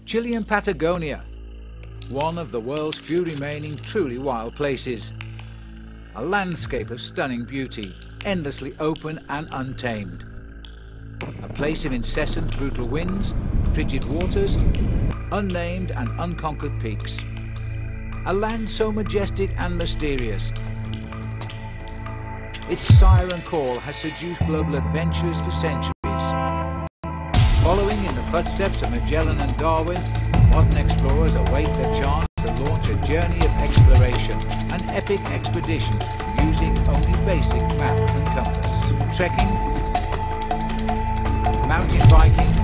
Chilean Patagonia, one of the world's few remaining truly wild places. A landscape of stunning beauty, endlessly open and untamed. A place of incessant brutal winds, frigid waters, unnamed and unconquered peaks. A land so majestic and mysterious. Its siren call has seduced global adventurers for centuries. Following in the footsteps of Magellan and Darwin, modern explorers await their chance to launch a journey of exploration, an epic expedition using only basic map and compass. Trekking, mountain biking,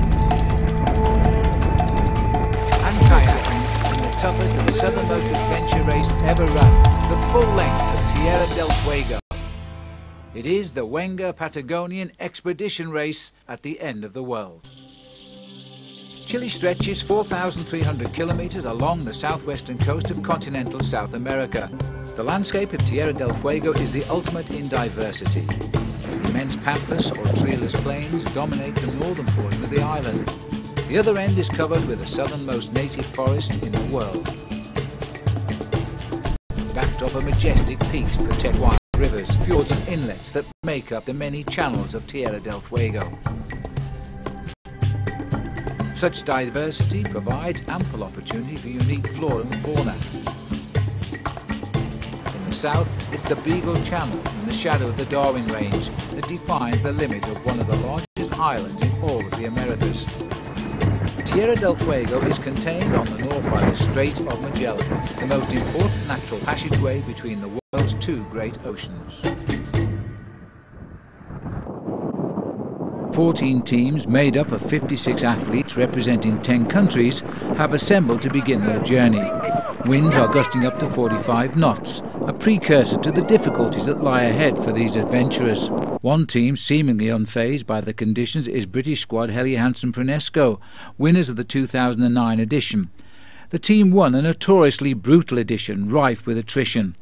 and kayaking in the toughest and southernmost adventure race ever run, the full length of Tierra del Fuego. It is the WPER Patagonian Expedition Race at the end of the world. Chile stretches 4,300 kilometers along the southwestern coast of continental South America. The landscape of Tierra del Fuego is the ultimate in diversity. Immense pampas or treeless plains dominate the northern portion of the island. The other end is covered with the southernmost native forest in the world. Backdrop of majestic peaks protect wild rivers, fjords and inlets that make up the many channels of Tierra del Fuego. Such diversity provides ample opportunity for unique flora and fauna. In the south, it's the Beagle Channel in the shadow of the Darwin Range that defines the limit of one of the largest islands in all of the Americas. Tierra del Fuego is contained on the north by the Strait of Magellan, the most important natural passageway between the world's two great oceans. 14 teams made up of 56 athletes representing 10 countries have assembled to begin their journey. Winds are gusting up to 45 knots, a precursor to the difficulties that lie ahead for these adventurers. One team seemingly unfazed by the conditions is British squad Helly Hansen-Brunesco, winners of the 2009 edition. The team won a notoriously brutal edition, rife with attrition.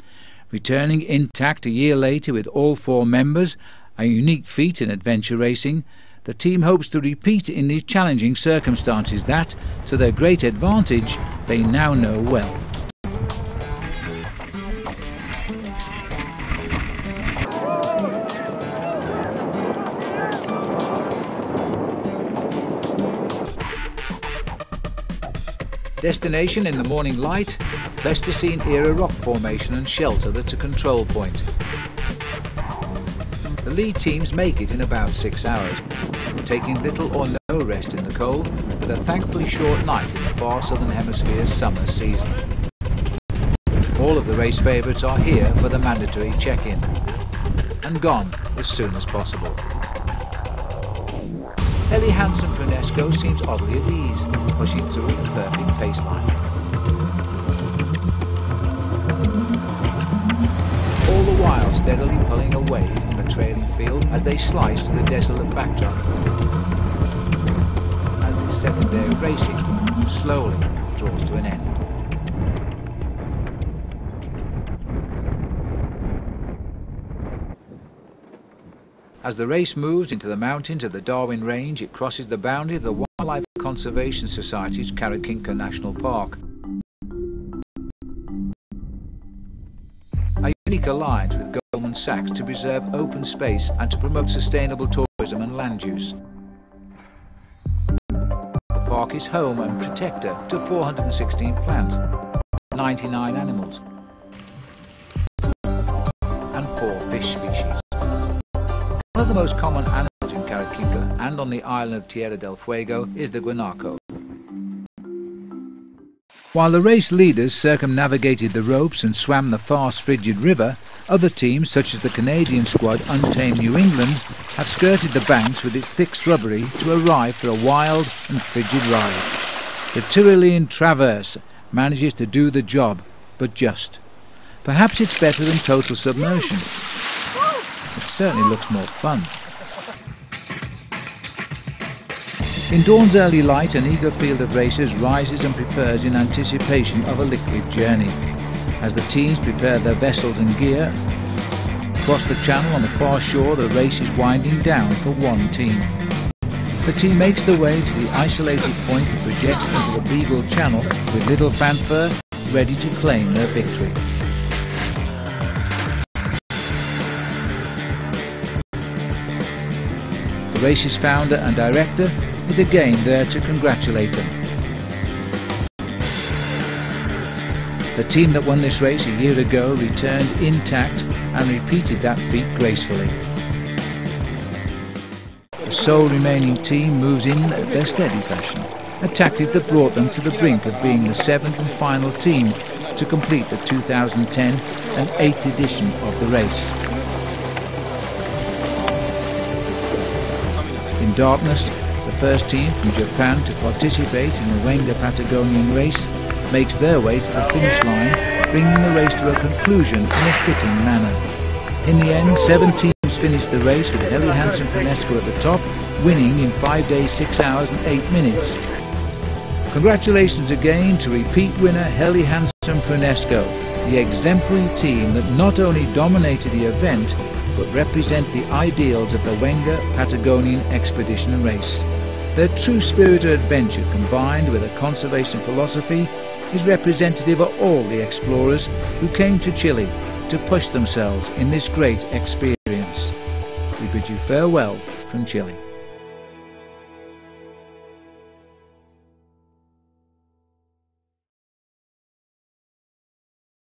Returning intact a year later with all 4 members, a unique feat in adventure racing, the team hopes to repeat in these challenging circumstances that, to their great advantage, they now know well. Destination in the morning light, Pleistocene-era rock formation and shelter that's a control point. The lead teams make it in about 6 hours, taking little or no rest in the cold, with a thankfully short night in the far southern hemisphere's summer season. All of the race favourites are here for the mandatory check-in, and gone as soon as possible. Helly Hansen-Brunesco seems oddly at ease, pushing through the perfect paceline. All the while steadily pulling away from the trailing field as they slice to the desolate backdrop. As this second day of racing slowly draws to an end. As the race moves into the mountains of the Darwin Range, it crosses the boundary of the Wildlife Conservation Society's Caraquinca National Park. A unique alliance with Goldman Sachs to preserve open space and to promote sustainable tourism and land use. The park is home and protector to 416 plants, 99 animals, and 4 fish species. One of the most common animals in Caraquinca and on the island of Tierra del Fuego is the guanaco. While the race leaders circumnavigated the ropes and swam the fast frigid river, other teams such as the Canadian squad Untamed New England have skirted the banks with its thick shrubbery to arrive for a wild and frigid ride. The Tyrolean Traverse manages to do the job, but just. Perhaps it's better than total submersion. It certainly looks more fun. In dawn's early light, an eager field of racers rises and prepares in anticipation of a liquid journey. As the teams prepare their vessels and gear, across the channel on the far shore the race is winding down for one team. the team makes their way to the isolated point that projects into the Beagle Channel with little fanfare, ready to claim their victory. The race's founder and director is again there to congratulate them. The team that won this race a year ago returned intact and repeated that feat gracefully. The sole remaining team moves in at their steady fashion, a tactic that brought them to the brink of being the 7th and final team to complete the 2010 and 8th edition of the race. In darkness, the first team from Japan to participate in the Wenger Patagonian race makes their way to the finish line, bringing the race to a conclusion in a fitting manner. In the end, 7 teams finished the race with Helly Hansen-Brunesco at the top, winning in 5 days, 6 hours and 8 minutes. Congratulations again to repeat winner Helly Hansen-Brunesco, the exemplary team that not only dominated the event, but represent the ideals of the Wenger Patagonian expedition race. Their true spirit of adventure combined with a conservation philosophy is representative of all the explorers who came to Chile to push themselves in this great experience. We bid you farewell from Chile.